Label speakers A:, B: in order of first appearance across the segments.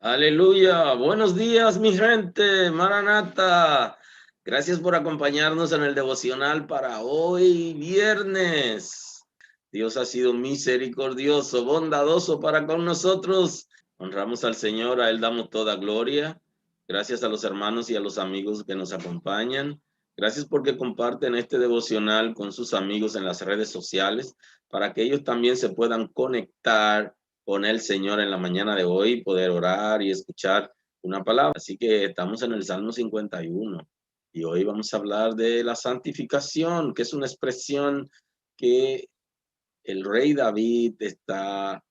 A: Aleluya, buenos días mi gente, Maranata. Gracias por acompañarnos en el devocional para hoy viernes. Dios ha sido misericordioso, bondadoso para con nosotros. Honramos al Señor, a Él damos toda gloria. Gracias a los hermanos y a los amigos que nos acompañan. Gracias porque comparten este devocional con sus amigos en las redes sociales para que ellos también se puedan conectar con el Señor en la mañana de hoy, poder orar y escuchar una palabra. Así que estamos en el Salmo 51 y hoy vamos a hablar de la santificación, que es una expresión que el rey David está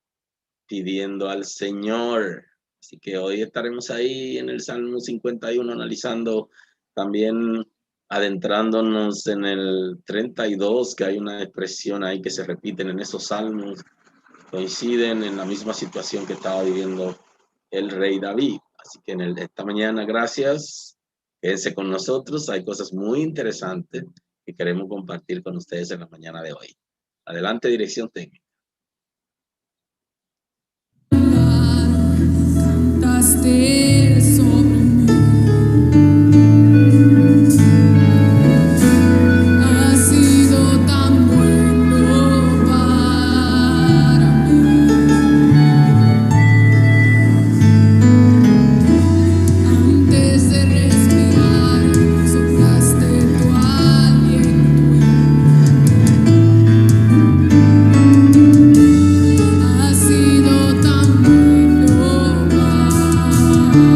A: pidiendo al Señor. Así que hoy estaremos ahí en el Salmo 51 analizando, también adentrándonos en el 32, que hay una expresión ahí que se repiten en esos salmos, coinciden en la misma situación que estaba viviendo el rey David. Así que esta mañana, gracias, quédense con nosotros, hay cosas muy interesantes que queremos compartir con ustedes en la mañana de hoy. Adelante, dirección técnica.
B: Cantaste sobre mí. Has sido tan bueno para mí. Antes de respirar, soplaste tu aliento. Has sido tan bueno para mí.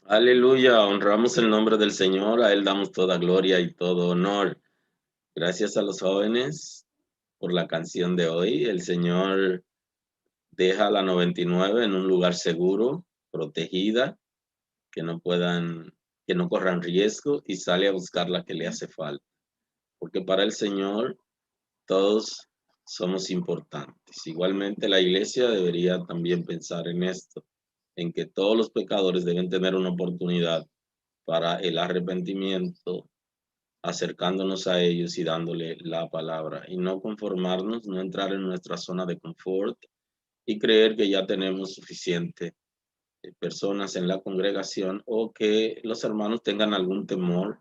A: Aleluya, honramos el nombre del Señor, a Él damos toda gloria y todo honor. Gracias a los jóvenes por la canción de hoy. El Señor deja la 99 en un lugar seguro, protegida, que no puedan, que no corran riesgo y sale a buscar la que le hace falta. Porque para el Señor todos somos importantes. Igualmente la iglesia debería también pensar en esto, en que todos los pecadores deben tener una oportunidad para el arrepentimiento, acercándonos a ellos y dándole la palabra y no conformarnos, no entrar en nuestra zona de confort y creer que ya tenemos suficiente personas en la congregación o que los hermanos tengan algún temor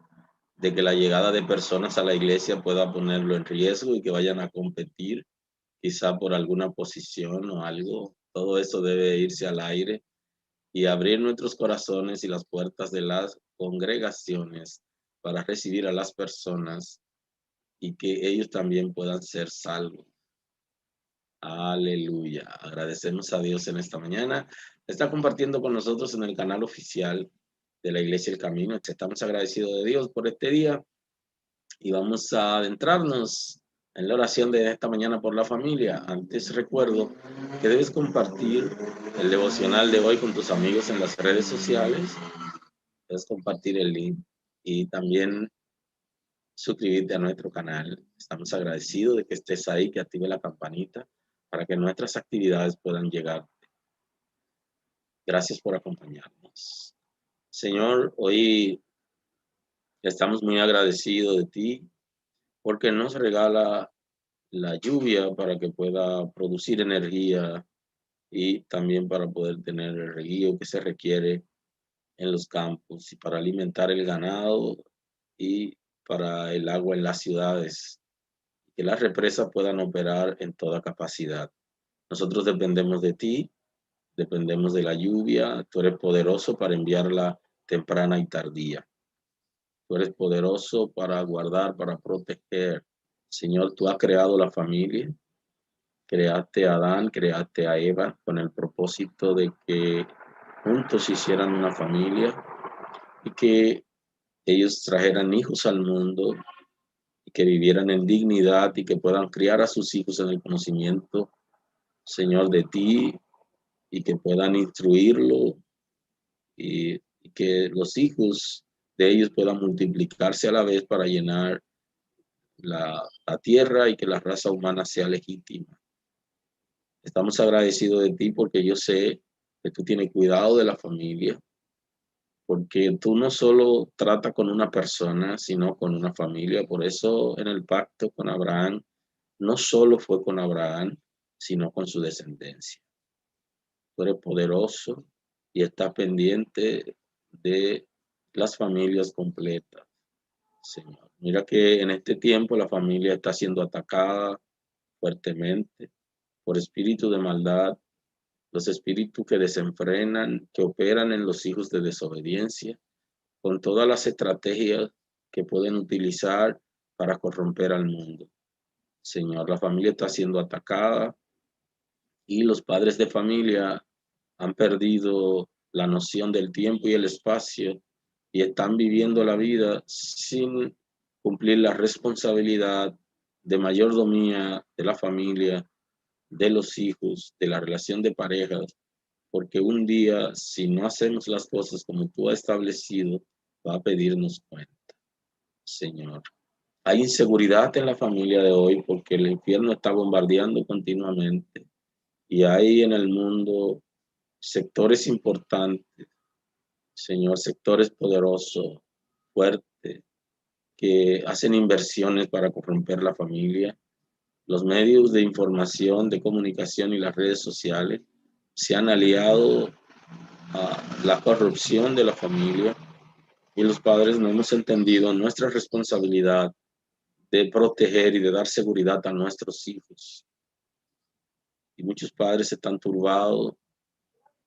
A: de que la llegada de personas a la iglesia pueda ponerlo en riesgo y que vayan a competir quizá por alguna posición o algo. Todo eso debe irse al aire y abrir nuestros corazones y las puertas de las congregaciones para recibir a las personas y que ellos también puedan ser salvos. Aleluya. Agradecemos a Dios en esta mañana. Está compartiendo con nosotros en el canal oficial de la Iglesia El Camino. Estamos agradecidos de Dios por este día y vamos a adentrarnos en la oración de esta mañana por la familia. Antes recuerdo que debes compartir el devocional de hoy con tus amigos en las redes sociales. Debes compartir el link y también suscribirte a nuestro canal. Estamos agradecidos de que estés ahí, que active la campanita para que nuestras actividades puedan llegar. Gracias por acompañarnos. Señor, hoy estamos muy agradecidos de ti porque nos regala la lluvia para que pueda producir energía y también para poder tener el reguío que se requiere en los campos y para alimentar el ganado y para el agua en las ciudades, que las represas puedan operar en toda capacidad. Nosotros dependemos de ti, dependemos de la lluvia, tú eres poderoso para enviarla temprana y tardía. Tú eres poderoso para guardar, para proteger. Señor, tú has creado la familia, creaste a Adán, creaste a Eva con el propósito de que juntos hicieran una familia y que ellos trajeran hijos al mundo y que vivieran en dignidad y que puedan criar a sus hijos en el conocimiento, Señor, de ti y que puedan instruirlo y que los hijos de ellos puedan multiplicarse a la vez para llenar la tierra y que la raza humana sea legítima. Estamos agradecidos de ti porque yo sé que tú tienes cuidado de la familia, porque tú no solo tratas con una persona, sino con una familia. Por eso en el pacto con Abraham, no solo fue con Abraham, sino con su descendencia. Tú eres poderoso y estás pendiente de las familias completas, Señor. Mira que en este tiempo la familia está siendo atacada fuertemente por espíritus de maldad, los espíritus que desenfrenan, que operan en los hijos de desobediencia, con todas las estrategias que pueden utilizar para corromper al mundo. Señor, la familia está siendo atacada y los padres de familia han perdido la noción del tiempo y el espacio y están viviendo la vida sin cumplir la responsabilidad de mayordomía de la familia, de los hijos, de la relación de parejas, porque un día, si no hacemos las cosas como tú has establecido, va a pedirnos cuenta, Señor. Hay inseguridad en la familia de hoy porque el infierno está bombardeando continuamente y hay en el mundo sectores importantes, Señor, sectores poderosos, fuertes, que hacen inversiones para corromper la familia. Los medios de información, de comunicación y las redes sociales se han aliado a la corrupción de la familia y los padres no hemos entendido nuestra responsabilidad de proteger y de dar seguridad a nuestros hijos. Y muchos padres están turbados,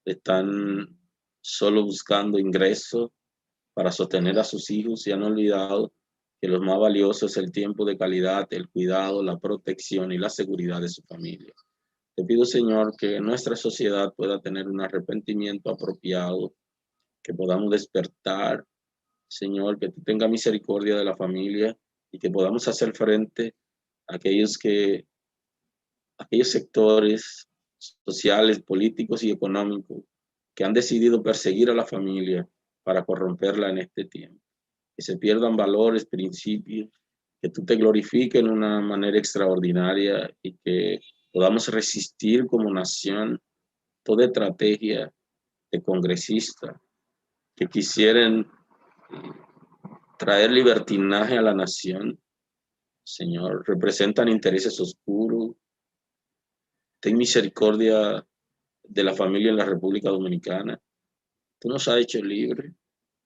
A: están solo buscando ingresos para sostener a sus hijos y han olvidado que lo más valioso es el tiempo de calidad, el cuidado, la protección y la seguridad de su familia. Te pido, Señor, que nuestra sociedad pueda tener un arrepentimiento apropiado que podamos despertar, Señor, que tú tengas misericordia de la familia y que podamos hacer frente a aquellos sectores sociales, políticos y económicos que han decidido perseguir a la familia para corromperla en este tiempo. Que se pierdan valores, principios, que tú te glorifiques de una manera extraordinaria y que podamos resistir como nación toda estrategia de congresistas que quisieran traer libertinaje a la nación. Señor, representan intereses oscuros. Ten misericordia de la familia en la República Dominicana. Tú nos has hecho libres.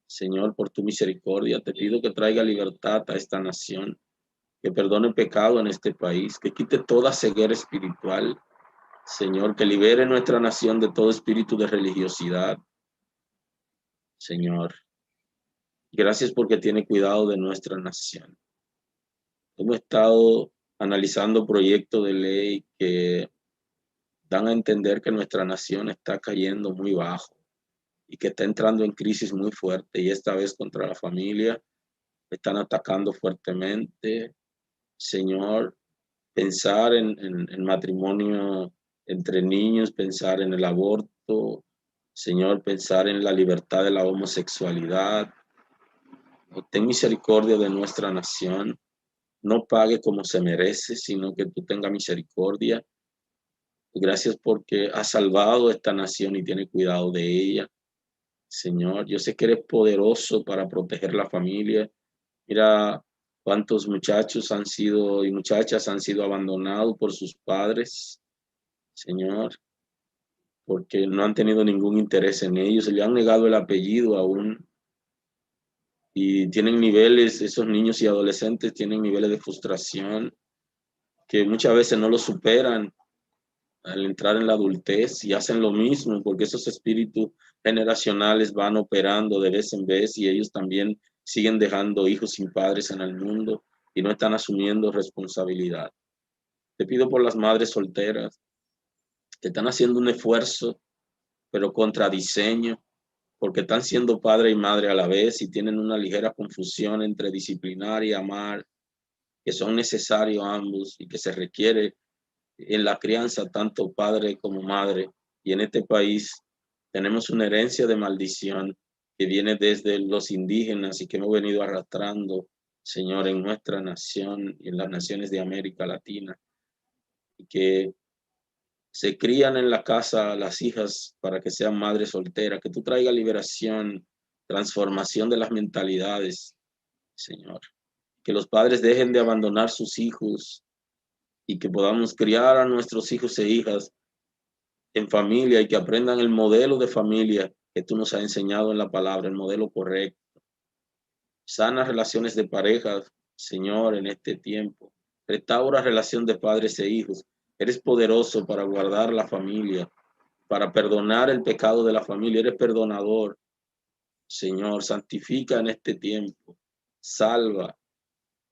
A: Señor, por tu misericordia, te pido que traiga libertad a esta nación, que perdone el pecado en este país, que quite toda ceguera espiritual. Señor, que libere nuestra nación de todo espíritu de religiosidad. Señor, gracias porque tiene cuidado de nuestra nación. Hemos estado analizando proyectos de ley que dan a entender que nuestra nación está cayendo muy bajo y que está entrando en crisis muy fuerte, y esta vez contra la familia están atacando fuertemente. Señor, pensar en matrimonio entre niños, pensar en el aborto, Señor, pensar en la libertad de la homosexualidad. Ten misericordia de nuestra nación. No pague como se merece, sino que tú tengas misericordia. Gracias porque has salvado a esta nación y tienes cuidado de ella. Señor, yo sé que eres poderoso para proteger la familia. Mira cuántos muchachos han sido y muchachas han sido abandonados por sus padres, Señor, porque no han tenido ningún interés en ellos. Se le han negado el apellido aún. Y tienen niveles, esos niños y adolescentes tienen niveles de frustración que muchas veces no lo superan al entrar en la adultez, y hacen lo mismo porque esos espíritus generacionales van operando de vez en vez, y ellos también siguen dejando hijos sin padres en el mundo y no están asumiendo responsabilidad. Te pido por las madres solteras que están haciendo un esfuerzo, pero contra diseño, porque están siendo padre y madre a la vez y tienen una ligera confusión entre disciplinar y amar, que son necesarios ambos y que se requiere en la crianza tanto padre como madre. Y en este país tenemos una herencia de maldición que viene desde los indígenas y que hemos venido arrastrando, Señor, en nuestra nación y en las naciones de América Latina, y que se crían en la casa las hijas para que sean madres solteras. Que tú traigas liberación, transformación de las mentalidades, Señor. Que los padres dejen de abandonar sus hijos y que podamos criar a nuestros hijos e hijas en familia y que aprendan el modelo de familia que tú nos has enseñado en la palabra, el modelo correcto. Sana relaciones de pareja, Señor, en este tiempo. Restaura relación de padres e hijos. Eres poderoso para guardar la familia, para perdonar el pecado de la familia. Eres perdonador, Señor. Santifica en este tiempo. Salva,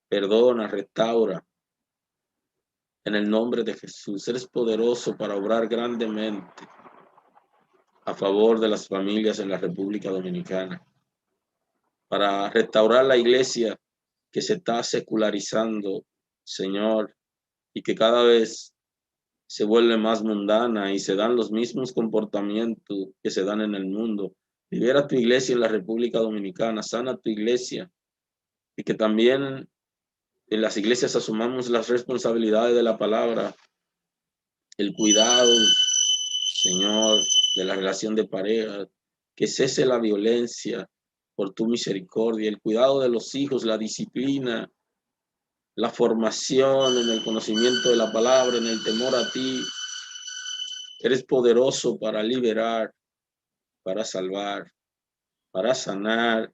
A: perdona, restaura. En el nombre de Jesús, eres poderoso para obrar grandemente a favor de las familias en la República Dominicana, para restaurar la iglesia que se está secularizando, Señor, y que cada vez se vuelve más mundana y se dan los mismos comportamientos que se dan en el mundo. Libera tu iglesia en la República Dominicana, sana tu iglesia, y que también en las iglesias asumamos las responsabilidades de la palabra, el cuidado, Señor, de la relación de pareja, que cese la violencia por tu misericordia, el cuidado de los hijos, la disciplina, la formación en el conocimiento de la palabra, en el temor a ti. Eres poderoso para liberar, para salvar, para sanar.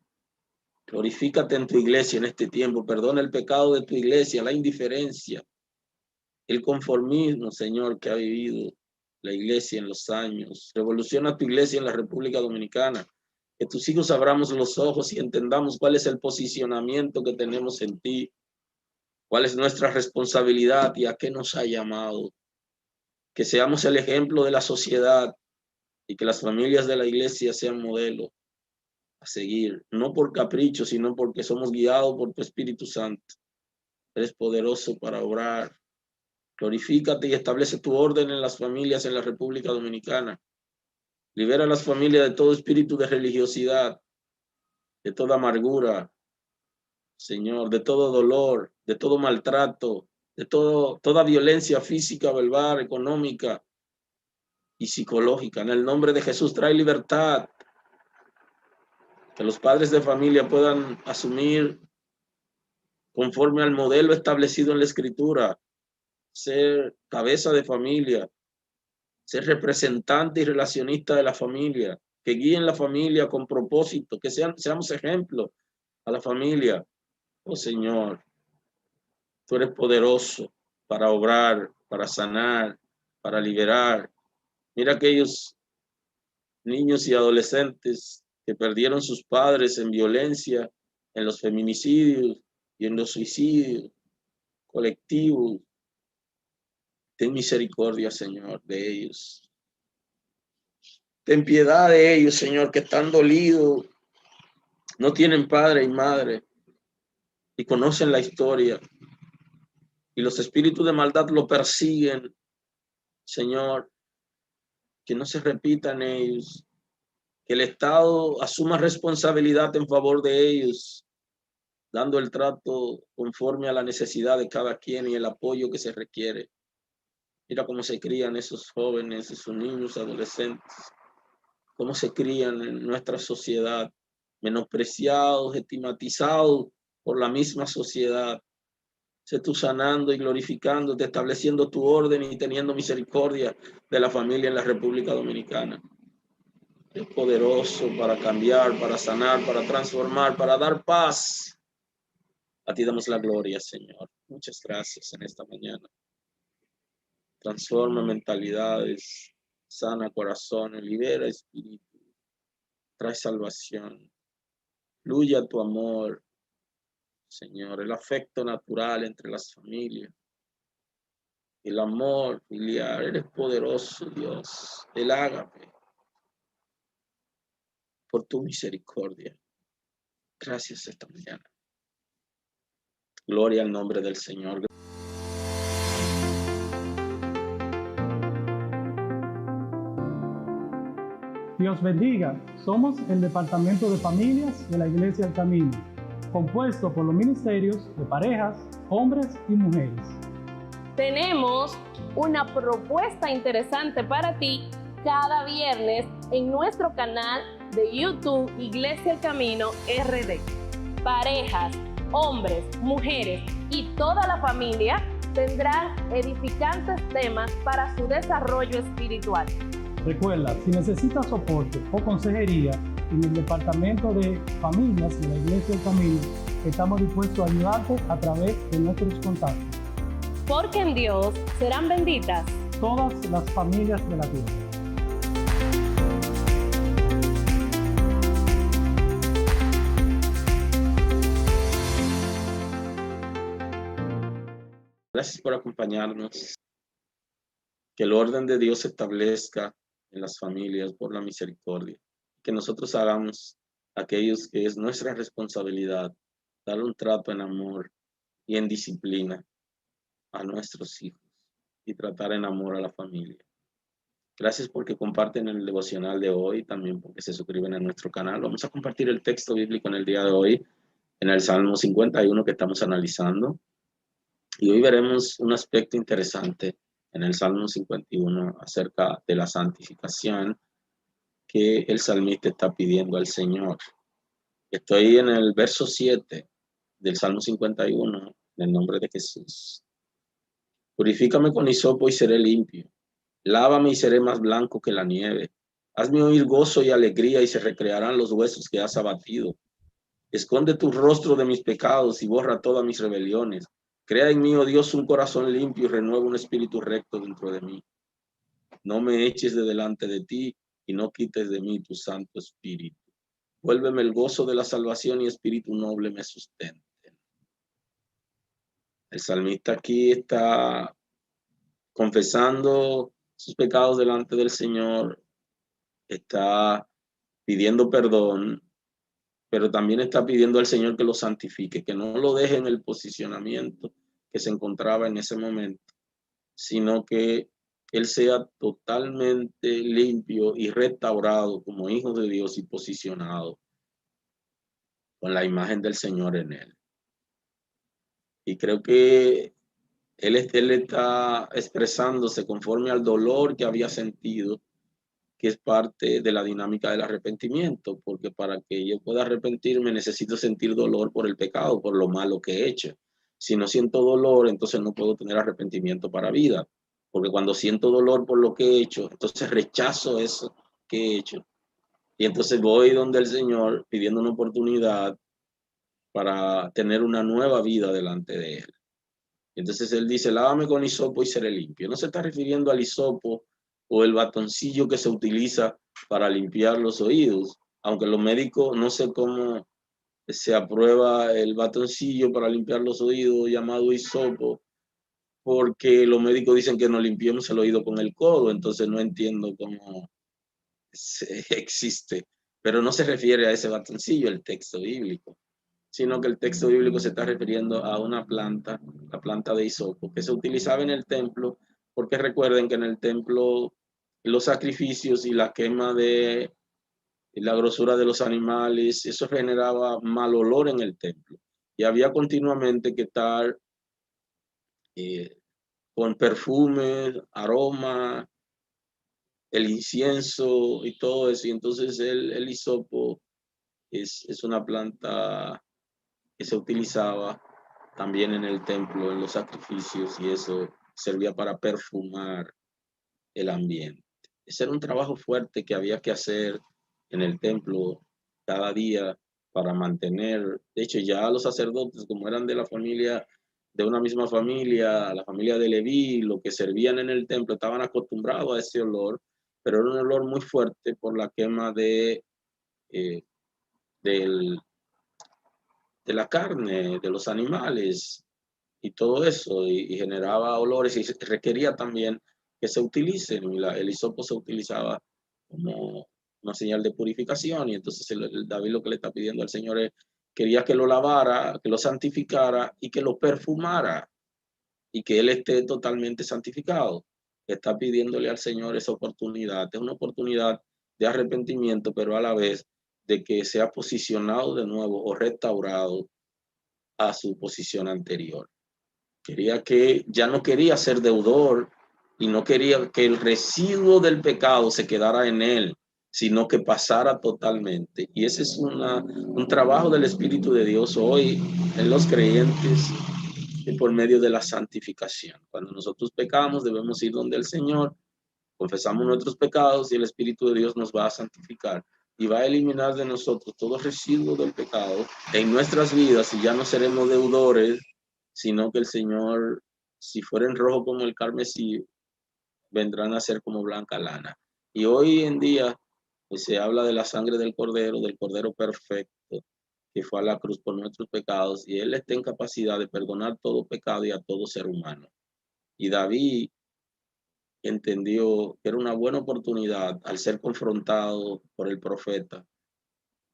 A: Glorifícate en tu iglesia en este tiempo. Perdona el pecado de tu iglesia, la indiferencia, el conformismo, Señor, que ha vivido la iglesia en los años. Revoluciona tu iglesia en la República Dominicana. Que tus hijos abramos los ojos y entendamos cuál es el posicionamiento que tenemos en ti, cuál es nuestra responsabilidad y a qué nos ha llamado. Que seamos el ejemplo de la sociedad y que las familias de la iglesia sean modelo a seguir, no por capricho, sino porque somos guiados por tu Espíritu Santo. Eres poderoso para obrar. Glorifícate y establece tu orden en las familias en la República Dominicana. Libera a las familias de todo espíritu de religiosidad, de toda amargura, Señor, de todo dolor, de todo maltrato, de toda violencia física, verbal, económica y psicológica. En el nombre de Jesús, trae libertad. Que los padres de familia puedan asumir conforme al modelo establecido en la Escritura, ser cabeza de familia, ser representante y relacionista de la familia, que guíen la familia con propósito, que seamos ejemplo a la familia. Oh Señor, tú eres poderoso para obrar, para sanar, para liberar. Mira aquellos niños y adolescentes que perdieron sus padres en violencia, en los feminicidios y en los suicidios colectivos. Ten misericordia, Señor, de ellos. Ten piedad de ellos, Señor, que están dolidos, no tienen padre y madre y conocen la historia. Y los espíritus de maldad lo persiguen, Señor, que no se repitan ellos, que el Estado asuma responsabilidad en favor de ellos, dando el trato conforme a la necesidad de cada quien y el apoyo que se requiere. Mira cómo se crían esos jóvenes, esos niños, adolescentes, cómo se crían en nuestra sociedad, menospreciados, estigmatizados por la misma sociedad. Sé tú sanando y glorificándote, estableciendo tu orden y teniendo misericordia de la familia en la República Dominicana. Es poderoso para cambiar, para sanar, para transformar, para dar paz. A ti damos la gloria, Señor. Muchas gracias en esta mañana. Transforma mentalidades, sana corazones, libera espíritu, trae salvación. Fluye a tu amor, Señor, el afecto natural entre las familias, el amor filial. Eres poderoso, Dios, el ágape, por tu misericordia. Gracias esta mañana. Gloria al nombre del Señor.
C: Dios bendiga. Somos el Departamento de Familias de la Iglesia El Camino, compuesto por los ministerios de parejas, hombres y mujeres.
D: Tenemos una propuesta interesante para ti cada viernes en nuestro canal de YouTube Iglesia El Camino RD. Parejas, hombres, mujeres y toda la familia tendrán edificantes temas para su desarrollo espiritual.
C: Recuerda, si necesitas soporte o consejería en el Departamento de Familias de la Iglesia El Camino, estamos dispuestos a ayudarte a través de nuestros contactos.
D: Porque en Dios serán benditas
C: Todas las familias de la tierra.
A: Gracias por acompañarnos. Que el orden de Dios se establezca en las familias por la misericordia. Que nosotros hagamos aquellos que es nuestra responsabilidad, dar un trato en amor y en disciplina a nuestros hijos y tratar en amor a la familia. Gracias porque comparten el devocional de hoy, también porque se suscriben a nuestro canal. Vamos a compartir el texto bíblico en el día de hoy, en el Salmo 51 que estamos analizando. Y hoy veremos un aspecto interesante en el Salmo 51 acerca de la santificación que el salmista está pidiendo al Señor. Estoy en el verso 7 del Salmo 51, en el nombre de Jesús. Purifícame con hisopo y seré limpio. Lávame y seré más blanco que la nieve. Hazme oír gozo y alegría y se recrearán los huesos que has abatido. Esconde tu rostro de mis pecados y borra todas mis rebeliones. Crea en mí, oh Dios, un corazón limpio y renueva un espíritu recto dentro de mí. No me eches de delante de ti y no quites de mí tu santo espíritu. Vuélveme el gozo de la salvación y espíritu noble me sustente. El salmista aquí está confesando sus pecados delante del Señor, está pidiendo perdón pero también está pidiendo al Señor que lo santifique, que no lo deje en el posicionamiento que se encontraba en ese momento, sino que él sea totalmente limpio y restaurado como hijo de Dios y posicionado con la imagen del Señor en él. Y creo que él está expresándose conforme al dolor que había sentido, que es parte de la dinámica del arrepentimiento, porque para que yo pueda arrepentirme necesito sentir dolor por el pecado, por lo malo que he hecho. Si no siento dolor, entonces no puedo tener arrepentimiento para vida, porque cuando siento dolor por lo que he hecho, entonces rechazo eso que he hecho. Y entonces voy donde el Señor pidiendo una oportunidad para tener una nueva vida delante de Él. Entonces Él dice, lávame con hisopo y seré limpio. No se está refiriendo al hisopo o el batoncillo que se utiliza para limpiar los oídos, aunque los médicos, no sé cómo se aprueba el batoncillo para limpiar los oídos llamado hisopo, porque los médicos dicen que nos limpiemos el oído con el codo, entonces no entiendo cómo existe, pero no se refiere a ese batoncillo el texto bíblico, sino que el texto bíblico se está refiriendo a una planta, la planta de hisopo, que se utilizaba en el templo, porque recuerden que en el templo los sacrificios y la quema de la grosura de los animales, eso generaba mal olor en el templo. Y había continuamente que estar con perfumes, aroma, el incienso y todo eso. Y entonces el hisopo es una planta que se utilizaba también en el templo, en los sacrificios, y eso servía para perfumar el ambiente. Ese era un trabajo fuerte que había que hacer en el templo cada día para mantener. De hecho, ya los sacerdotes, como eran de la familia, de una misma familia, la familia de Leví, lo que servían en el templo, estaban acostumbrados a ese olor, pero era un olor muy fuerte por la quema de la carne, de los animales y todo eso, y generaba olores y requería también que se utilicen. El hisopo se utilizaba como una señal de purificación, y entonces David lo que le está pidiendo al Señor es, quería que lo lavara, que lo santificara y que lo perfumara, y que él esté totalmente santificado. Está pidiéndole al Señor esa oportunidad. Es una oportunidad de arrepentimiento, pero a la vez de que sea posicionado de nuevo o restaurado a su posición anterior. Ya no quería ser deudor y no quería que el residuo del pecado se quedara en él, sino que pasara totalmente. Y ese es un trabajo del Espíritu de Dios hoy en los creyentes por medio de la santificación. Cuando nosotros pecamos, debemos ir donde el Señor, confesamos nuestros pecados y el Espíritu de Dios nos va a santificar y va a eliminar de nosotros todo residuo del pecado en nuestras vidas, y ya no seremos deudores, sino que el Señor, si fueren rojo como el carmesí, vendrán a ser como blanca lana. Y hoy en día pues, se habla de la sangre del Cordero perfecto, que fue a la cruz por nuestros pecados, y Él está en capacidad de perdonar todo pecado y a todo ser humano. Y David entendió que era una buena oportunidad al ser confrontado por el profeta.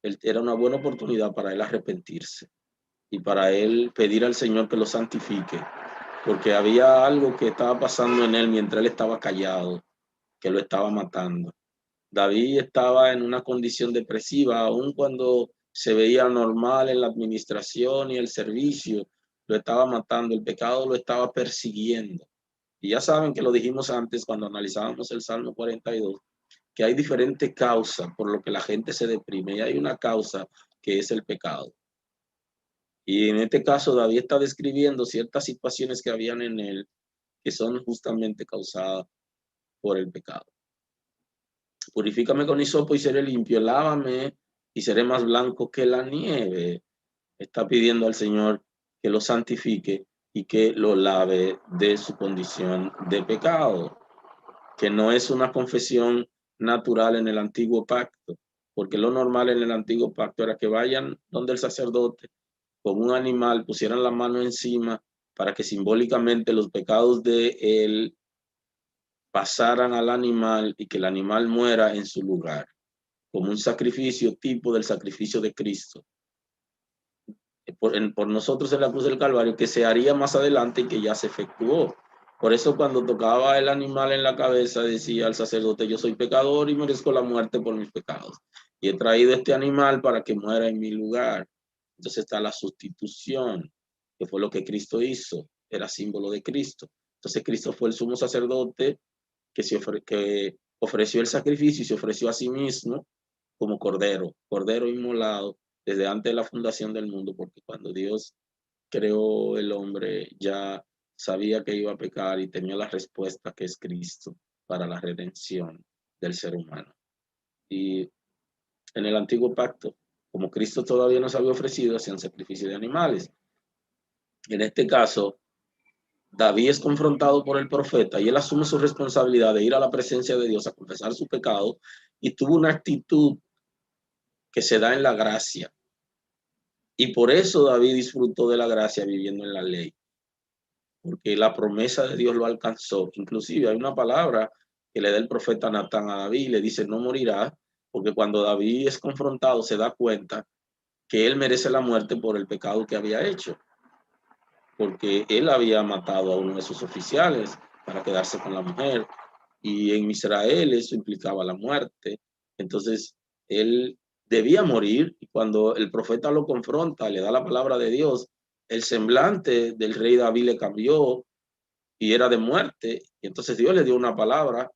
A: Era una buena oportunidad para él arrepentirse y para él pedir al Señor que lo santifique, porque había algo que estaba pasando en él mientras él estaba callado, que lo estaba matando. David estaba en una condición depresiva, aun cuando se veía normal en la administración y el servicio, lo estaba matando, el pecado lo estaba persiguiendo. Y ya saben que lo dijimos antes cuando analizábamos el Salmo 42, que hay diferentes causas por lo que la gente se deprime, y hay una causa que es el pecado. Y en este caso David está describiendo ciertas situaciones que habían en él que son justamente causadas por el pecado. Purifícame con hisopo y seré limpio, lávame y seré más blanco que la nieve. Está pidiendo al Señor que lo santifique y que lo lave de su condición de pecado, que no es una confesión natural en el antiguo pacto, porque lo normal en el antiguo pacto era que vayan donde el sacerdote con un animal, pusieran la mano encima para que simbólicamente los pecados de él pasaran al animal y que el animal muera en su lugar, como un sacrificio tipo del sacrificio de Cristo, por nosotros en la cruz del Calvario, que se haría más adelante y que ya se efectuó. Por eso cuando tocaba el animal en la cabeza decía al sacerdote, yo soy pecador y merezco la muerte por mis pecados. Y he traído este animal para que muera en mi lugar. Entonces está la sustitución, que fue lo que Cristo hizo, era símbolo de Cristo. Entonces Cristo fue el sumo sacerdote que ofreció el sacrificio y se ofreció a sí mismo como cordero inmolado desde antes de la fundación del mundo, porque cuando Dios creó el hombre ya sabía que iba a pecar y tenía la respuesta que es Cristo para la redención del ser humano. Y en el antiguo pacto, como Cristo todavía nos había ofrecido, hacían sacrificio de animales. En este caso, David es confrontado por el profeta y él asume su responsabilidad de ir a la presencia de Dios a confesar su pecado y tuvo una actitud que se da en la gracia. Y por eso David disfrutó de la gracia viviendo en la ley, porque la promesa de Dios lo alcanzó. Inclusive hay una palabra que le da el profeta Natán a David y le dice, no morirás, porque cuando David es confrontado se da cuenta que él merece la muerte por el pecado que había hecho, porque él había matado a uno de sus oficiales para quedarse con la mujer, y en Israel eso implicaba la muerte. Entonces él debía morir, y cuando el profeta lo confronta, le da la palabra de Dios, el semblante del rey David le cambió y era de muerte. Y entonces Dios le dio una palabra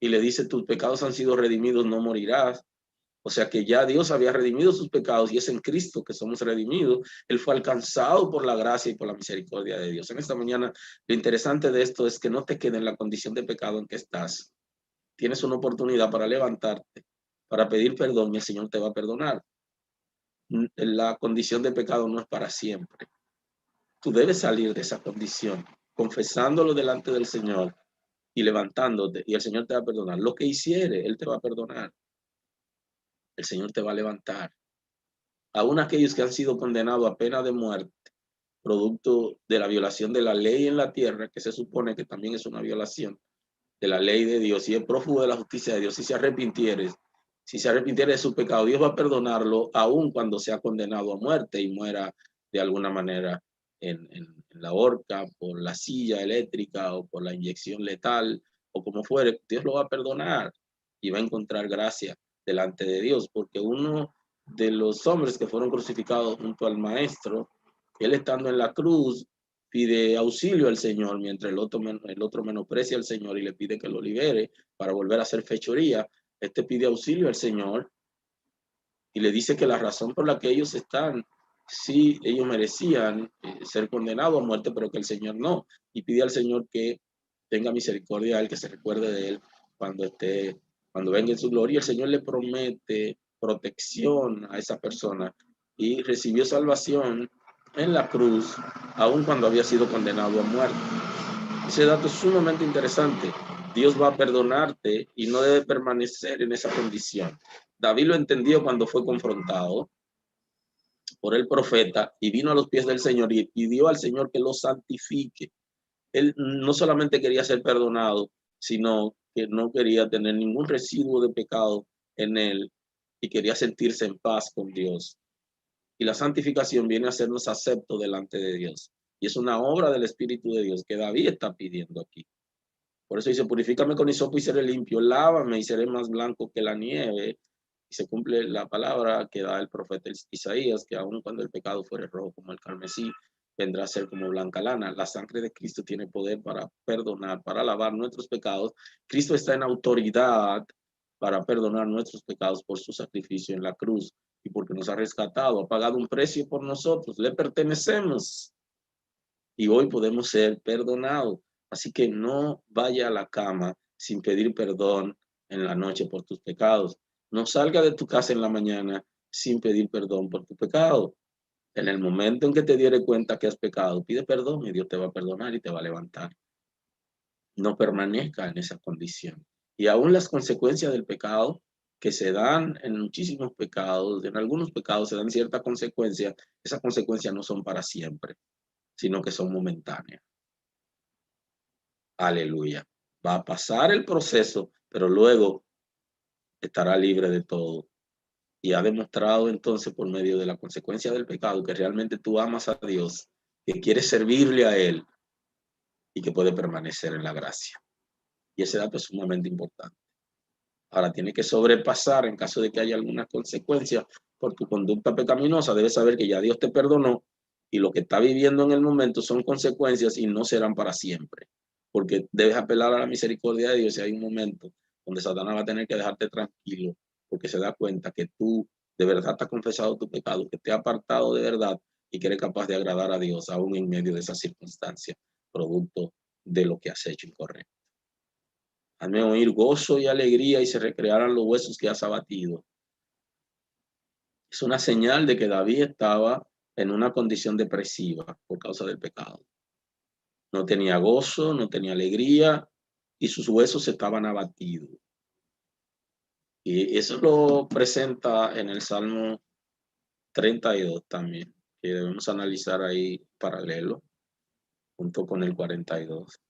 A: y le dice, tus pecados han sido redimidos, no morirás. O sea que ya Dios había redimido sus pecados y es en Cristo que somos redimidos. Él fue alcanzado por la gracia y por la misericordia de Dios. En esta mañana, lo interesante de esto es que no te quede en la condición de pecado en que estás. Tienes una oportunidad para levantarte, para pedir perdón y el Señor te va a perdonar. La condición de pecado no es para siempre. Tú debes salir de esa condición, confesándolo delante del Señor y levantándote, y el Señor te va a perdonar. Lo que hiciere, Él te va a perdonar. El Señor te va a levantar. Aún aquellos que han sido condenados a pena de muerte, producto de la violación de la ley en la tierra, que se supone que también es una violación de la ley de Dios, y es prófugo de la justicia de Dios, si se arrepintiere de su pecado, Dios va a perdonarlo aún cuando sea condenado a muerte y muera de alguna manera en la horca, por la silla eléctrica o por la inyección letal o como fuere. Dios lo va a perdonar y va a encontrar gracia delante de Dios, porque uno de los hombres que fueron crucificados junto al maestro, él estando en la cruz, pide auxilio al Señor, mientras el otro menosprecia al Señor y le pide que lo libere para volver a hacer fechoría. Este pide auxilio al Señor y le dice que la razón por la que ellos están, sí, ellos merecían ser condenados a muerte, pero que el Señor no. Y pide al Señor que tenga misericordia a él, que se recuerde de él cuando venga en su gloria. El Señor le promete protección a esa persona y recibió salvación en la cruz, aun cuando había sido condenado a muerte. Ese dato es sumamente interesante. Dios va a perdonarte y no debe permanecer en esa condición. David lo entendió cuando fue confrontado por el profeta y vino a los pies del Señor y pidió al Señor que lo santifique. Él no solamente quería ser perdonado, sino que no quería tener ningún residuo de pecado en él y quería sentirse en paz con Dios. Y la santificación viene a hacernos aceptos delante de Dios. Y es una obra del Espíritu de Dios que David está pidiendo aquí. Por eso dice, purifícame con hisopo y seré limpio, lávame y seré más blanco que la nieve. Y se cumple la palabra que da el profeta Isaías, que aun cuando el pecado fuere rojo como el carmesí, vendrá a ser como blanca lana. La sangre de Cristo tiene poder para perdonar, para lavar nuestros pecados. Cristo está en autoridad para perdonar nuestros pecados por su sacrificio en la cruz y porque nos ha rescatado, ha pagado un precio por nosotros, le pertenecemos y hoy podemos ser perdonados. Así que no vaya a la cama sin pedir perdón en la noche por tus pecados. No salga de tu casa en la mañana sin pedir perdón por tu pecado. En el momento en que te diere cuenta que has pecado, pide perdón y Dios te va a perdonar y te va a levantar. No permanezca en esa condición. Y aún las consecuencias del pecado que se dan en muchísimos pecados, en algunos pecados se dan ciertas consecuencias, esas consecuencias no son para siempre, sino que son momentáneas. Aleluya. Va a pasar el proceso, pero luego estará libre de todo y ha demostrado entonces por medio de la consecuencia del pecado que realmente tú amas a Dios, que quieres servirle a Él y que puede permanecer en la gracia. Y ese dato es sumamente importante. Ahora tiene que sobrepasar en caso de que haya alguna consecuencia por tu conducta pecaminosa. Debes saber que ya Dios te perdonó y lo que está viviendo en el momento son consecuencias y no serán para siempre. Porque debes apelar a la misericordia de Dios y hay un momento donde Satanás va a tener que dejarte tranquilo porque se da cuenta que tú de verdad te has confesado tu pecado, que te has apartado de verdad y que eres capaz de agradar a Dios aún en medio de esas circunstancias, producto de lo que has hecho incorrecto. Hazme oír gozo y alegría y se recrearán los huesos que has abatido. Es una señal de que David estaba en una condición depresiva por causa del pecado. No tenía gozo, no tenía alegría y sus huesos estaban abatidos. Y eso lo presenta en el Salmo 32 también, que debemos analizar ahí paralelo, junto con el 42.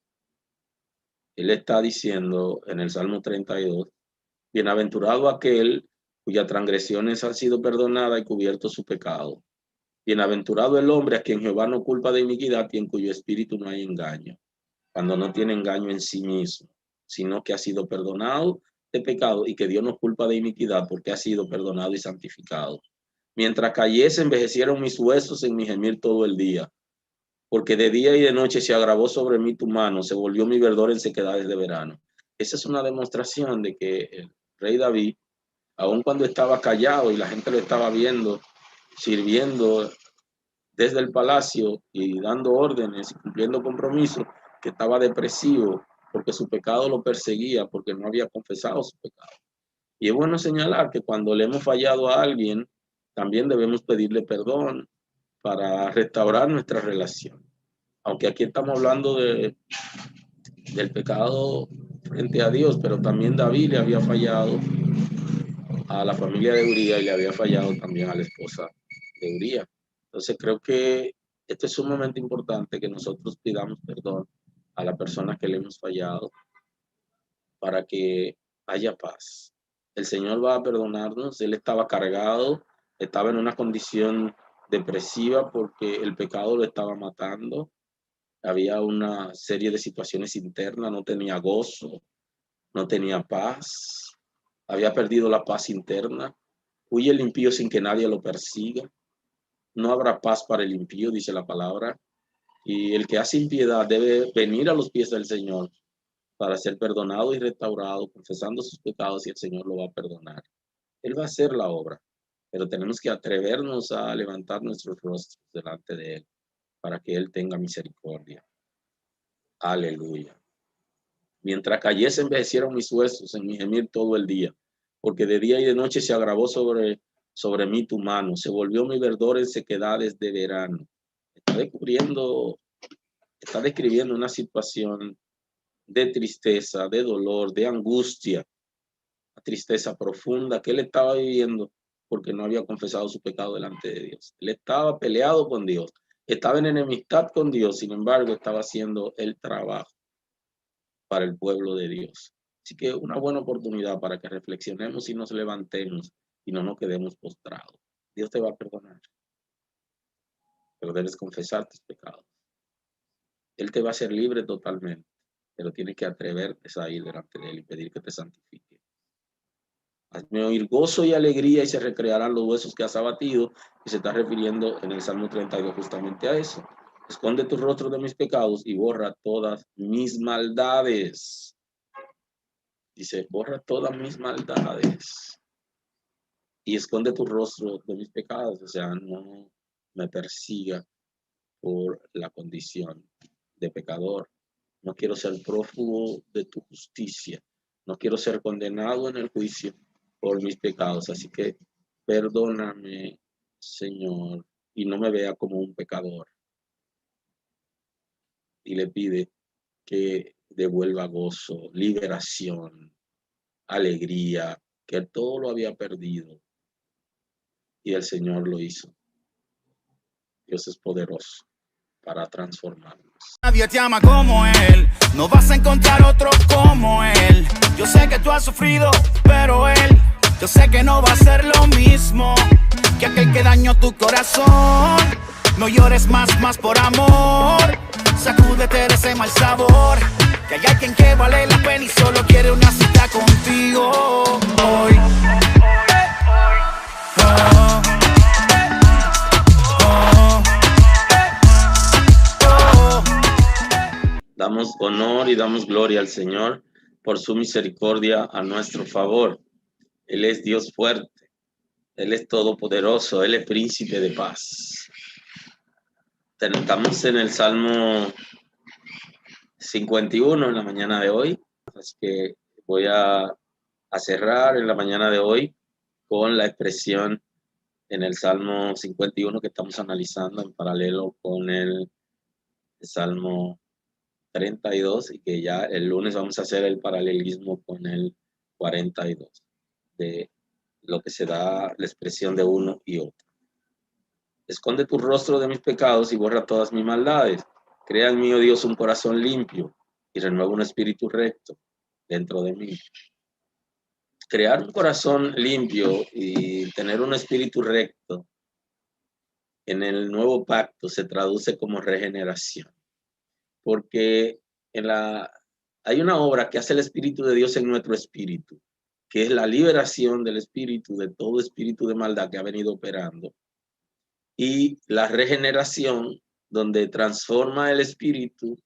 A: Él está diciendo en el Salmo 32, bienaventurado aquel cuyas transgresiones han sido perdonadas y cubierto su pecado. Bienaventurado el hombre a quien Jehová no culpa de iniquidad y en cuyo espíritu no hay engaño, cuando no tiene engaño en sí mismo, sino que ha sido perdonado de pecado y que Dios no culpa de iniquidad porque ha sido perdonado y santificado. Mientras cayese, envejecieron mis huesos en mi gemir todo el día, porque de día y de noche se agravó sobre mí tu mano, se volvió mi verdor en sequedades de verano. Esa es una demostración de que el rey David, aun cuando estaba callado y la gente lo estaba viendo, sirviendo desde el palacio y dando órdenes y cumpliendo compromisos, que estaba depresivo porque su pecado lo perseguía, porque no había confesado su pecado. Y es bueno señalar que cuando le hemos fallado a alguien, también debemos pedirle perdón para restaurar nuestra relación. Aunque aquí estamos hablando del pecado frente a Dios, pero también David le había fallado a la familia de Uría y le había fallado también a la esposa de Uría. Entonces creo que esto es sumamente importante, que nosotros pidamos perdón a la persona que le hemos fallado para que haya paz. El Señor va a perdonarnos. Él estaba cargado, estaba en una condición depresiva porque el pecado lo estaba matando. Había una serie de situaciones internas, no tenía gozo, no tenía paz, había perdido la paz interna. Huye el impío sin que nadie lo persiga. No habrá paz para el impío, dice la palabra. Y el que hace impiedad debe venir a los pies del Señor para ser perdonado y restaurado, confesando sus pecados, y el Señor lo va a perdonar. Él va a hacer la obra, pero tenemos que atrevernos a levantar nuestros rostros delante de Él para que Él tenga misericordia. Aleluya. Mientras cayese, envejecieron mis huesos en mi gemir todo el día, porque de día y de noche se agravó sobre mí tu mano, se volvió mi verdor en sequedades de verano. Está describiendo una situación de tristeza, de dolor, de angustia, una tristeza profunda que él estaba viviendo porque no había confesado su pecado delante de Dios. Él estaba peleado con Dios, estaba en enemistad con Dios, sin embargo estaba haciendo el trabajo para el pueblo de Dios. Así que una buena oportunidad para que reflexionemos y nos levantemos y no nos quedemos postrados. Dios te va a perdonar, pero debes confesar tus pecados. Él te va a hacer libre totalmente, pero tienes que atreverte a ir delante de Él y pedir que te santifique. Hazme oír gozo y alegría y se recrearán los huesos que has abatido, y se está refiriendo en el Salmo 32 justamente a eso. Esconde tu rostro de mis pecados y borra todas mis maldades. Dice, borra todas mis maldades y esconde tu rostro de mis pecados. O sea, no me persiga por la condición de pecador. No quiero ser prófugo de tu justicia. No quiero ser condenado en el juicio por mis pecados. Así que perdóname, Señor, y no me vea como un pecador. Y le pide que devuelva gozo, liberación, alegría, que él todo lo había perdido. Y el Señor lo hizo. Dios es poderoso para transformarnos.
E: Nadie te ama como Él, no vas a encontrar otro como Él. Yo sé que tú has sufrido, pero Él Yo sé que no va a ser lo mismo que aquel que dañó tu corazón. No llores más por amor. Sacúdete de ese mal sabor. Que hay alguien que vale la pena y solo quiere una cita contigo hoy. Oh, oh, oh.
A: Damos honor y damos gloria al Señor por su misericordia a nuestro favor. Él es Dios fuerte, Él es todopoderoso, Él es príncipe de paz. Estamos en el Salmo 51 en la mañana de hoy, así que voy a cerrar en la mañana de hoy con la expresión en el Salmo 51 que estamos analizando en paralelo con el Salmo 32 y que ya el lunes vamos a hacer el paralelismo con el 42 de lo que se da la expresión de uno y otro. Esconde tu rostro de mis pecados y borra todas mis maldades. Crea en mí, oh Dios, un corazón limpio y renueva un espíritu recto dentro de mí. Crear un corazón limpio y tener un espíritu recto en el nuevo pacto se traduce como regeneración. Porque hay una obra que hace el Espíritu de Dios en nuestro espíritu, que es la liberación del espíritu, de todo espíritu de maldad que ha venido operando. Y la regeneración, donde transforma el espíritu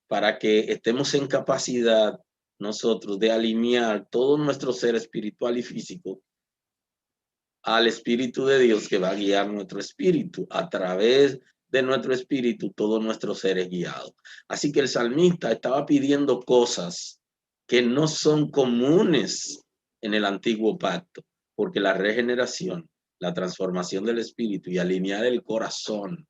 A: para que estemos en capacidad nosotros de alinear todo nuestro ser espiritual y físico al Espíritu de Dios que va a guiar nuestro espíritu. A través de nuestro espíritu, todo nuestro ser es guiado. Así que el salmista estaba pidiendo cosas que no son comunes en el antiguo pacto, porque la regeneración, la transformación del espíritu y alinear el corazón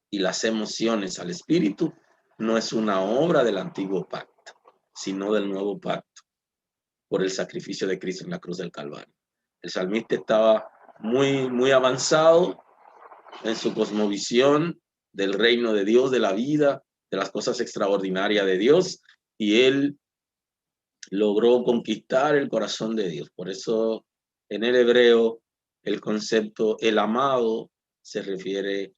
A: y las emociones al espíritu no es una obra del antiguo pacto, sino del nuevo pacto, por el sacrificio de Cristo en la cruz del Calvario. El salmista estaba muy avanzado en su cosmovisión del reino de Dios, de la vida, de las cosas extraordinarias de Dios, y él logró conquistar el corazón de Dios. Por eso en el hebreo el concepto el amado se refiere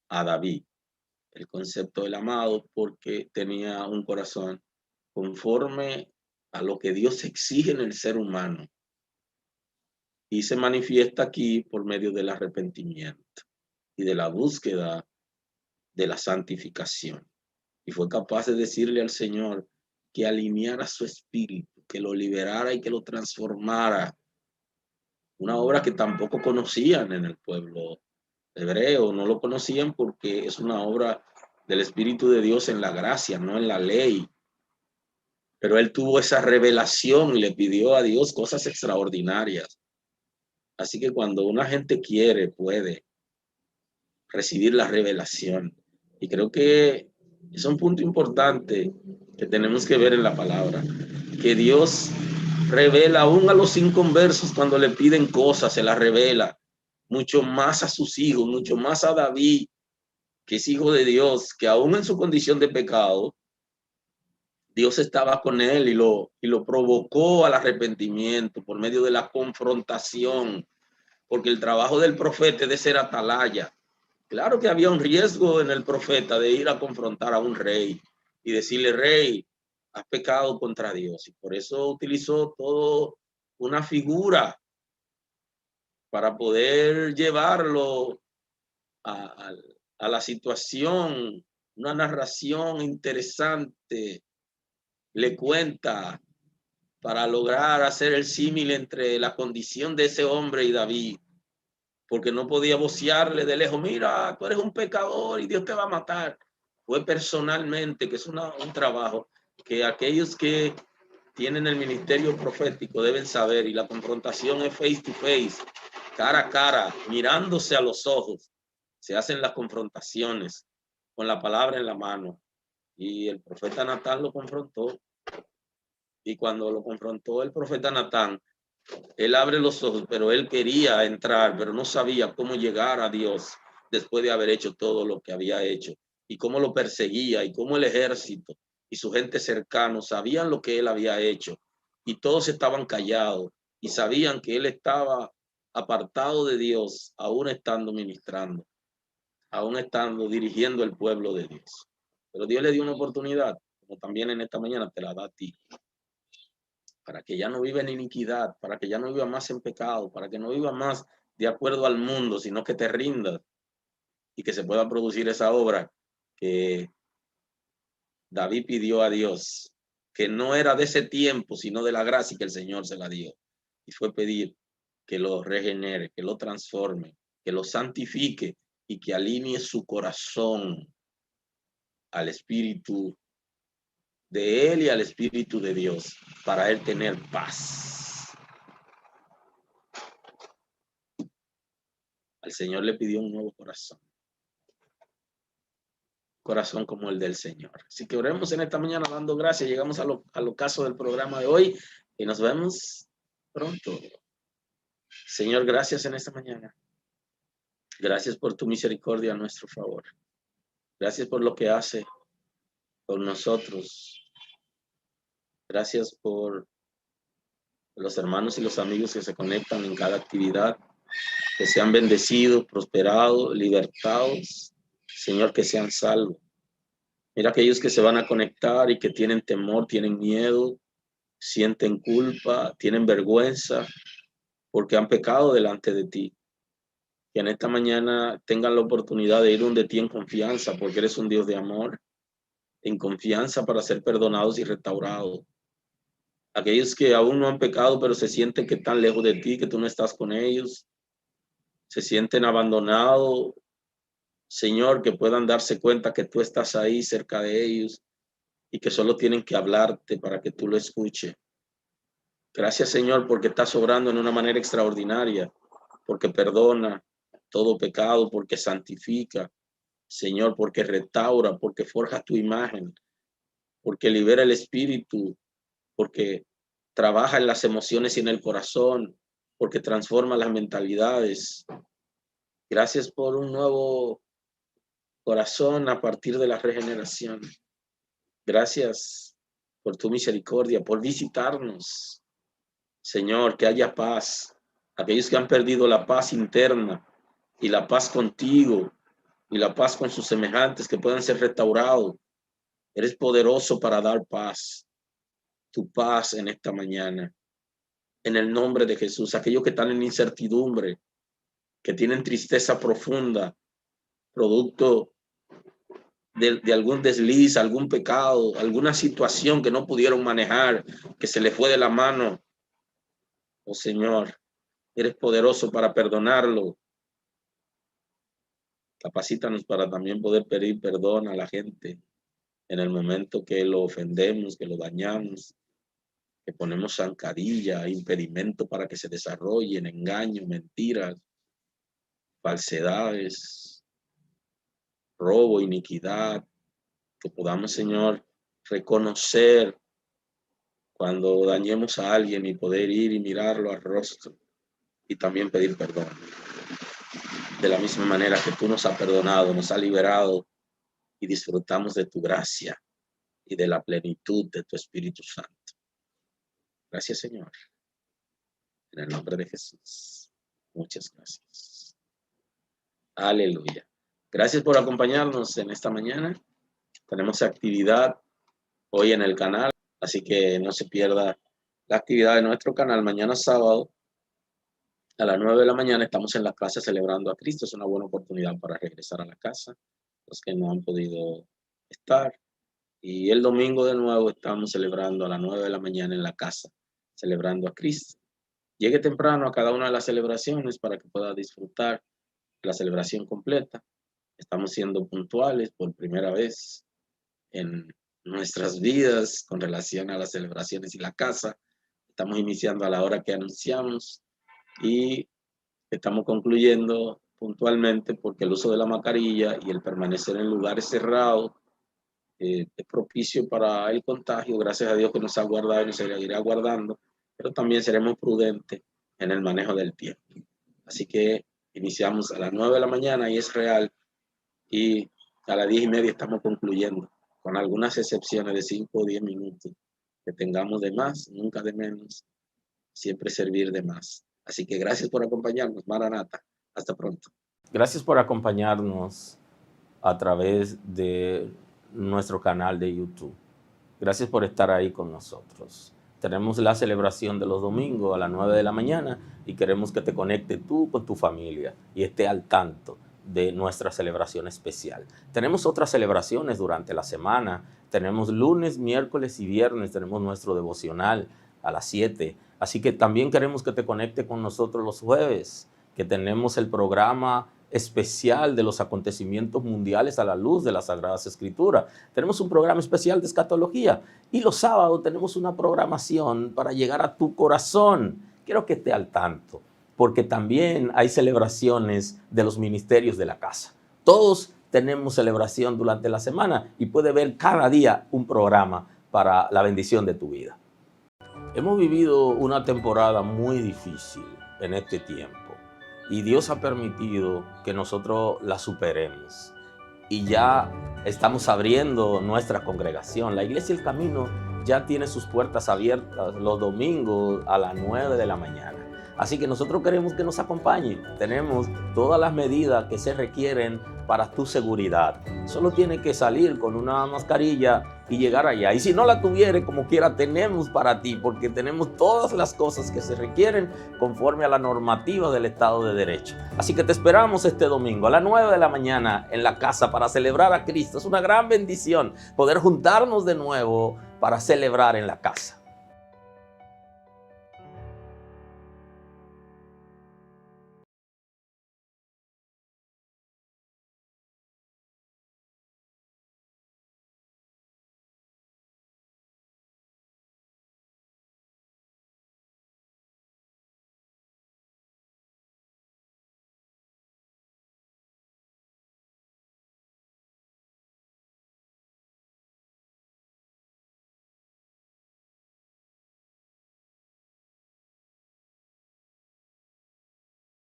A: a David. El concepto del amado porque tenía un corazón conforme a lo que Dios exige en el ser humano. Y se manifiesta aquí por medio del arrepentimiento y de la búsqueda de la santificación. Y fue capaz de decirle al Señor que alineara su espíritu, que lo liberara y que lo transformara. Una obra que tampoco conocían en el pueblo hebreo, no lo conocían porque es una obra del Espíritu de Dios en la gracia, no en la ley. Pero él tuvo esa revelación y le pidió a Dios cosas extraordinarias. Así que cuando una gente quiere, puede recibir la revelación. Y creo que es un punto importante que tenemos que ver en la palabra, que Dios revela aún a los inconversos cuando le piden cosas, se las revela mucho más a sus hijos, mucho más a David, que es hijo de Dios, que aún en su condición de pecado, Dios estaba con él y lo provocó al arrepentimiento por medio de la confrontación, porque el trabajo del profeta es de ser atalaya. Claro que había un riesgo en el profeta de ir a confrontar a un rey y decirle: rey, has pecado contra Dios. Y por eso utilizó todo una figura para poder llevarlo a la situación, una narración interesante. Le cuenta para lograr hacer el símil entre la condición de ese hombre y David, porque no podía vocearle de lejos: mira, tú eres un pecador y Dios te va a matar. Fue personalmente, que es un trabajo que aquellos que tienen el ministerio profético deben saber, y la confrontación es face to face, cara a cara, mirándose a los ojos. Se hacen las confrontaciones con la palabra en la mano, y el profeta Natán lo confrontó. Y cuando lo confrontó el profeta Natán, él abre los ojos, pero él quería entrar, pero no sabía cómo llegar a Dios después de haber hecho todo lo que había hecho, y cómo lo perseguía, y cómo el ejército y su gente cercana sabían lo que él había hecho, y todos estaban callados, y sabían que él estaba apartado de Dios, aún estando ministrando, aún estando dirigiendo el pueblo de Dios. Pero Dios le dio una oportunidad, como también en esta mañana te la da a ti, para que ya no viva en iniquidad, para que ya no viva más en pecado, para que no viva más de acuerdo al mundo, sino que te rindas y que se pueda producir esa obra que David pidió a Dios, que no era de ese tiempo, sino de la gracia que el Señor se la dio. Y fue pedir que lo regenere, que lo transforme, que lo santifique y que alinee su corazón al Espíritu de Él y al Espíritu de Dios, para él tener paz. Al Señor le pidió un nuevo corazón. Corazón como el del Señor. Así que oremos en esta mañana dando gracias. Llegamos al ocaso del programa de hoy y nos vemos pronto. Señor, gracias en esta mañana. Gracias por tu misericordia a nuestro favor. Gracias por lo que hace con nosotros. Gracias por los hermanos y los amigos que se conectan en cada actividad, que sean bendecidos, prosperados, libertados. Señor, que sean salvos. Mira aquellos que se van a conectar y que tienen temor, tienen miedo, sienten culpa, tienen vergüenza, porque han pecado delante de ti. Que en esta mañana tengan la oportunidad de ir donde ti en confianza, porque eres un Dios de amor, en confianza para ser perdonados y restaurados. Aquellos que aún no han pecado, pero se sienten que están lejos de ti, que tú no estás con ellos, se sienten abandonados. Señor, que puedan darse cuenta que tú estás ahí cerca de ellos y que solo tienen que hablarte para que tú lo escuches. Gracias, Señor, porque estás obrando en una manera extraordinaria, porque perdona todo pecado, porque santifica, Señor, porque restaura, porque forja tu imagen, porque libera el espíritu, porque trabaja en las emociones y en el corazón, porque transforma las mentalidades. Gracias por un nuevo corazón a partir de la regeneración. Gracias por tu misericordia, por visitarnos. Señor, que haya paz. Aquellos que han perdido la paz interna y la paz contigo y la paz con sus semejantes, que puedan ser restaurados. Eres poderoso para dar paz. Tu paz en esta mañana. En el nombre de Jesús. Aquellos que están en incertidumbre, que tienen tristeza profunda, producto de algún desliz, algún pecado, alguna situación que no pudieron manejar, que se les fue de la mano. Oh Señor, eres poderoso para perdonarlo. Capacítanos para también poder pedir perdón a la gente en el momento que lo ofendemos, que lo dañamos, que ponemos zancadilla, impedimento para que se desarrollen, engaños, mentiras, falsedades, robo, iniquidad, que podamos, Señor, reconocer cuando dañemos a alguien y poder ir y mirarlo al rostro y también pedir perdón. De la misma manera que tú nos has perdonado, nos has liberado y disfrutamos de tu gracia y de la plenitud de tu Espíritu Santo. Gracias, Señor. En el nombre de Jesús. Muchas gracias. Aleluya. Gracias por acompañarnos en esta mañana. Tenemos actividad hoy en el canal, así que no se pierda la actividad de nuestro canal. Mañana sábado a las 9 de la mañana estamos en la casa celebrando a Cristo. Es una buena oportunidad para regresar a la casa, los que no han podido estar. Y el domingo de nuevo estamos celebrando a las 9 de la mañana en la casa, celebrando a Cristo. Llegue temprano a cada una de las celebraciones para que pueda disfrutar la celebración completa. Estamos siendo puntuales por primera vez en nuestras vidas con relación a las celebraciones y la casa. Estamos iniciando a la hora que anunciamos y estamos concluyendo puntualmente porque el uso de la mascarilla y el permanecer en lugares cerrados es propicio para el contagio. Gracias a Dios que nos ha guardado y nos seguirá guardando, pero también seremos prudentes en el manejo del tiempo. Así que iniciamos a las 9 de la mañana y es real, y a las 10:30 estamos concluyendo, con algunas excepciones de 5 o 10 minutos que tengamos de más, nunca de menos. siempre servir de más. Así que gracias por acompañarnos, Maranata. Hasta pronto.
F: Gracias por acompañarnos a través de nuestro canal de YouTube. Gracias por estar ahí con nosotros. Tenemos la celebración de los domingos a las 9 de la mañana y queremos que te conectes tú con tu familia y esté al tanto de nuestra celebración especial. Tenemos otras celebraciones durante la semana. Tenemos lunes, miércoles y viernes. Tenemos nuestro devocional a las 7. Así que también queremos que te conectes con nosotros los jueves, que tenemos el programa especial de los acontecimientos mundiales a la luz de las Sagradas Escrituras. Tenemos un programa especial de escatología y los sábados tenemos una programación para llegar a tu corazón. Quiero que esté al tanto, porque también hay celebraciones de los ministerios de la casa. Todos tenemos celebración durante la semana y puedes ver cada día un programa para la bendición de tu vida. Hemos vivido una temporada muy difícil en este tiempo. Y Dios ha permitido que nosotros la superemos. Y ya estamos abriendo nuestra congregación. La Iglesia El Camino ya tiene sus puertas abiertas los domingos a las 9 de la mañana. Así que nosotros queremos que nos acompañen. Tenemos todas las medidas que se requieren para tu seguridad. Solo tienes que salir con una mascarilla y llegar allá. Y si no la tuvieres, como quiera, tenemos para ti, porque tenemos todas las cosas que se requieren conforme a la normativa del Estado de Derecho. Así que te esperamos este domingo a las 9 de la mañana en la casa para celebrar a Cristo. Es una gran bendición poder juntarnos de nuevo para celebrar en la casa.